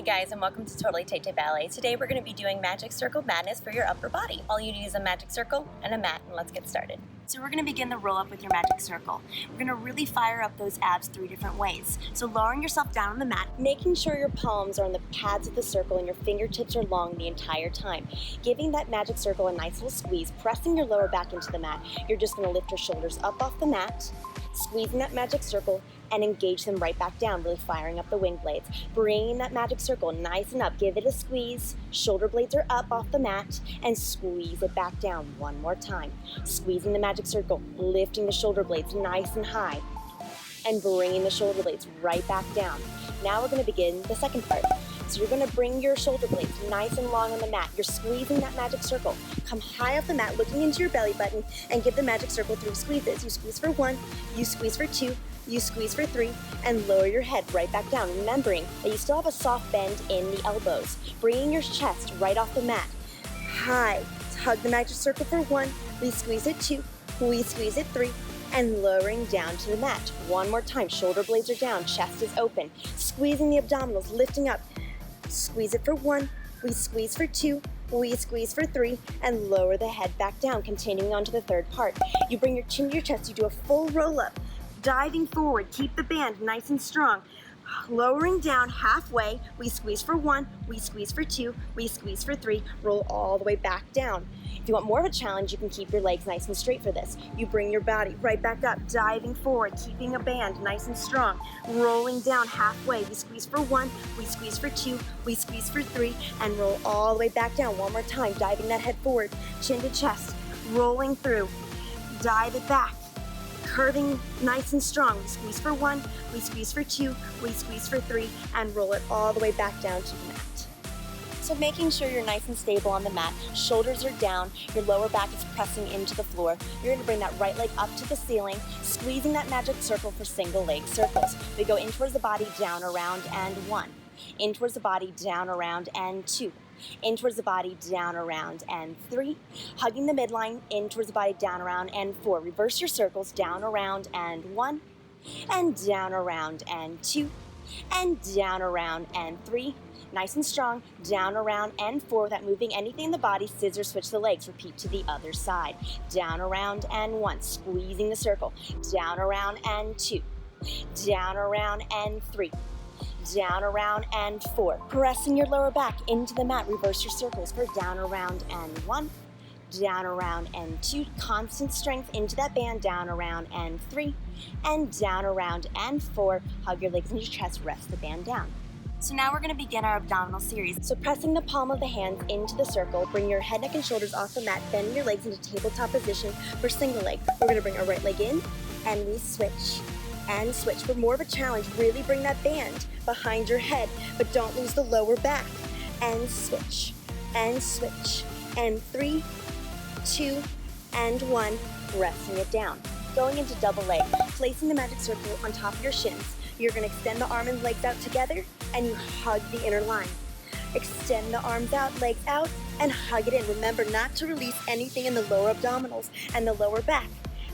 Hey guys, and welcome to Totally TayTayballet. Today we're going to be doing Magic Circle Madness for your upper body. All you need is a magic circle and a mat, and let's get started. So we're going to begin the roll up with your magic circle. We're going to really fire up those abs 3 different ways. So lowering yourself down on the mat, making sure your palms are on the pads of the circle and your fingertips are long the entire time. Giving that magic circle a nice little squeeze, pressing your lower back into the mat. You're just going to lift your shoulders up off the mat, squeezing that magic circle, and engage them right back down, really firing up the wing blades. Bringing that magic circle nice and up, give it a squeeze, shoulder blades are up off the mat, and squeeze it back down one more time. Squeezing the magic circle, lifting the shoulder blades nice and high, and bringing the shoulder blades right back down. Now we're gonna begin the second part. So you're gonna bring your shoulder blades nice and long on the mat. You're squeezing that magic circle. Come high off the mat, looking into your belly button, and give the magic circle 3 squeezes. You squeeze for 1, you squeeze for 2, you squeeze for 3, and lower your head right back down, remembering that you still have a soft bend in the elbows. Bringing your chest right off the mat. High, hug the magic circle for 1, we squeeze it 2, we squeeze it 3, and lowering down to the mat. One more time, shoulder blades are down, chest is open. Squeezing the abdominals, lifting up. Squeeze it for 1, we squeeze for 2, we squeeze for 3, and lower the head back down, continuing on to the third part. You bring your chin to your chest, you do a full roll up, diving forward, keep the band nice and strong. Lowering down halfway, we squeeze for 1, we squeeze for 2, we squeeze for 3, roll all the way back down. If you want more of a challenge, you can keep your legs nice and straight for this. You bring your body right back up, diving forward, keeping a band nice and strong. Rolling down halfway, we squeeze for 1, we squeeze for 2, we squeeze for 3, and roll all the way back down. One more time, diving that head forward, chin to chest, rolling through, dive it back. Curving nice and strong. We squeeze for 1, we squeeze for 2, we squeeze for 3, and roll it all the way back down to the mat. So making sure you're nice and stable on the mat, shoulders are down, your lower back is pressing into the floor. You're gonna bring that right leg up to the ceiling, squeezing that magic circle for single leg circles. We go in towards the body, down, around, and 1. In towards the body, down, around, and 2. In towards the body, down, around, and 3. Hugging the midline, in towards the body, down, around, and 4. Reverse your circles, down, around, and 1. And down, around, and 2. And down, around, and 3. Nice and strong, down, around, and 4. Without moving anything in the body, scissor switch the legs. Repeat to the other side. Down, around, and 1. Squeezing the circle. Down, around, and 2. Down, around, and 3. Down, around, and 4. Pressing your lower back into the mat. Reverse your circles for down, around, and 1. Down, around, and 2. Constant strength into that band. Down, around, and 3. And down, around, and 4. Hug your legs into your chest. Rest the band down. So now we're going to begin our abdominal series. So pressing the palm of the hands into the circle, bring your head, neck, and shoulders off the mat, bend your legs into tabletop position for single leg. We're going to bring our right leg in, and we switch. And switch. For more of a challenge, really bring that band behind your head, but don't lose the lower back. And switch. And switch. And 3, 2, and 1. Resting it down. Going into double leg. Placing the magic circle on top of your shins. You're going to extend the arm and legs out together, and you hug the inner line. Extend the arms out, legs out, and hug it in. Remember not to release anything in the lower abdominals and the lower back.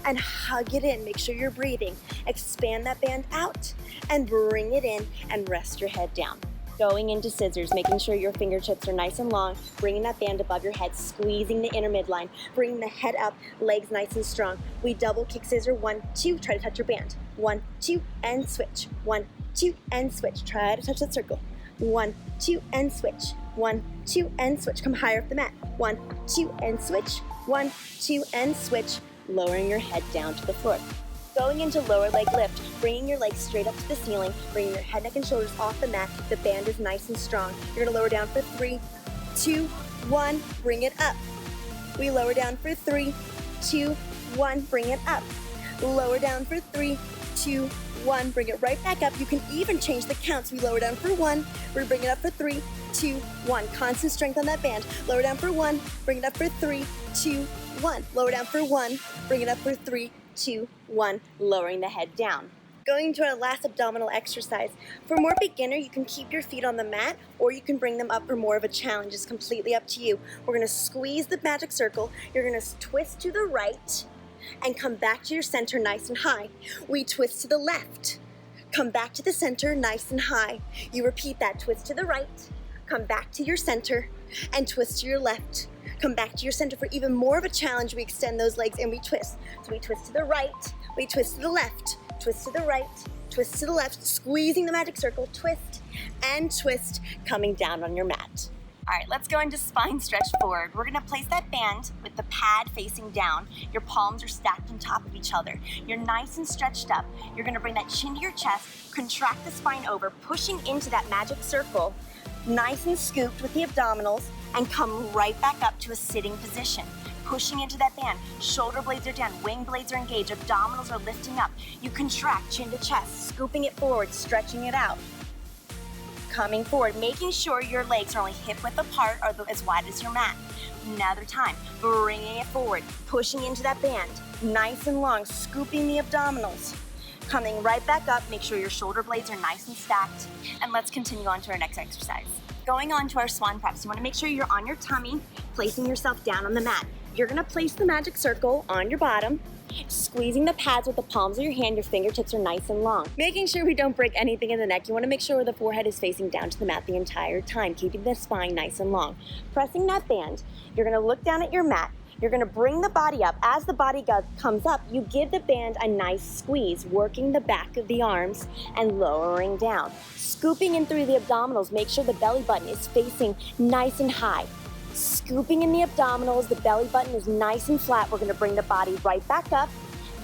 And hug it in. Make sure you're breathing. Expand that band out and bring it in and rest your head down. Going into scissors, making sure your fingertips are nice and long, bringing that band above your head, squeezing the inner midline, bringing the head up, legs nice and strong. We double kick scissor, 1, 2, try to touch your band. 1, 2, and switch. 1, 2, and switch. Try to touch that circle. 1, 2, and switch. 1, 2, and switch. Come higher up the mat. 1, 2, and switch. 1, 2, and switch. Lowering your head down to the floor. Going into lower leg lift, bringing your legs straight up to the ceiling, bringing your head, neck, and shoulders off the mat. The band is nice and strong. You're going to lower down for 3, 2, 1, bring it up. We lower down for 3, 2, 1, bring it up. Lower down for 3, 2, 1, bring it right back up. You can even change the counts. We lower down for 1, we bring it up for 3, 2, 1. Constant strength on that band. Lower down for 1, bring it up for 3, 2, 1. Lower down for 1, bring it up for 3, 2, 1, lowering the head down. Going to our last abdominal exercise. For more beginner, you can keep your feet on the mat, or you can bring them up for more of a challenge. It's completely up to you. We're going to squeeze the magic circle. You're going to twist to the right and come back to your center nice and high. We twist to the left. Come back to the center, nice and high. You repeat that, twist to the right, come back to your center, and twist to your left. Come back to your center for even more of a challenge. We extend those legs and we twist. So we twist to the right, we twist to the left, twist to the right, twist to the left, squeezing the magic circle, twist and twist, coming down on your mat. All right, let's go into spine stretch forward. We're gonna place that band with the pad facing down. Your palms are stacked on top of each other. You're nice and stretched up. You're gonna bring that chin to your chest, contract the spine over, pushing into that magic circle, nice and scooped with the abdominals, and come right back up to a sitting position. Pushing into that band, shoulder blades are down, wing blades are engaged, abdominals are lifting up. You contract chin to chest, scooping it forward, stretching it out. Coming forward, making sure your legs are only hip width apart or as wide as your mat. Another time, bringing it forward, pushing into that band, nice and long, scooping the abdominals. Coming right back up, make sure your shoulder blades are nice and stacked. And let's continue on to our next exercise. Going on to our swan preps, you wanna make sure you're on your tummy, placing yourself down on the mat. You're gonna place the magic circle on your bottom, squeezing the pads with the palms of your hand, your fingertips are nice and long. Making sure we don't break anything in the neck. You wanna make sure the forehead is facing down to the mat the entire time, keeping the spine nice and long. Pressing that band, you're gonna look down at your mat, you're gonna bring the body up. As the body comes up, you give the band a nice squeeze, working the back of the arms and lowering down. Scooping in through the abdominals, make sure the belly button is facing nice and high. Scooping in the abdominals, the belly button is nice and flat. We're gonna bring the body right back up,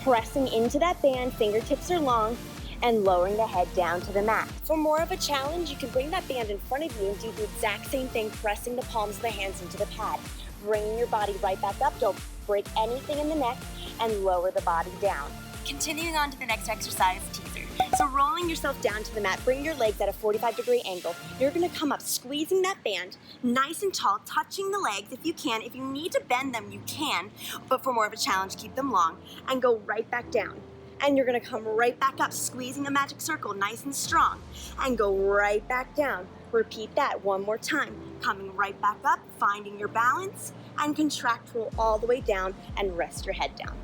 pressing into that band, fingertips are long, and lowering the head down to the mat. For more of a challenge, you can bring that band in front of you and do the exact same thing, pressing the palms of the hands into the pad. Bringing your body right back up, don't break anything in the neck, and lower the body down. Continuing on to the next exercise, teaser. So rolling yourself down to the mat, bring your legs at a 45-degree angle. You're gonna come up, squeezing that band, nice and tall, touching the legs if you can. If you need to bend them, you can, but for more of a challenge, keep them long, and go right back down. And you're gonna come right back up, squeezing the magic circle, nice and strong, and go right back down. Repeat that one more time. Coming right back up, finding your balance, and contract, roll all the way down, and rest your head down.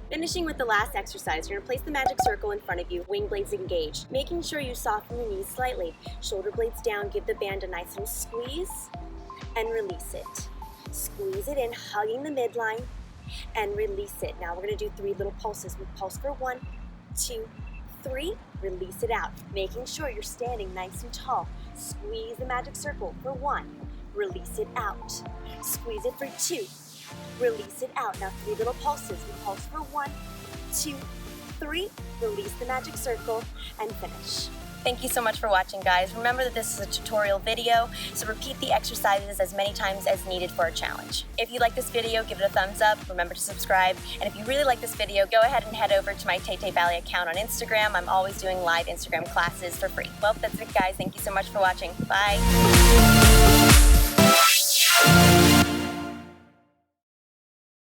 Finishing with the last exercise, you're gonna place the magic circle in front of you, wing blades engaged, making sure you soften the knees slightly. Shoulder blades down, give the band a nice little squeeze, and release it. Squeeze it in, hugging the midline, and release it. Now we're gonna do 3 little pulses. We pulse for 1, 2, 3, release it out. Making sure you're standing nice and tall. Squeeze the magic circle for 1, release it out. Squeeze it for 2, release it out. Now 3 little pulses. We pulse for 1, 2, 3, release the magic circle, and finish. Thank you so much for watching, guys. Remember that this is a tutorial video, so repeat the exercises as many times as needed for a challenge. If you like this video, give it a thumbs up, remember to subscribe, and if you really like this video, go ahead and head over to my TayTayballet account on Instagram. I'm always doing live Instagram classes for free. Well, that's it, guys. Thank you so much for watching. Bye.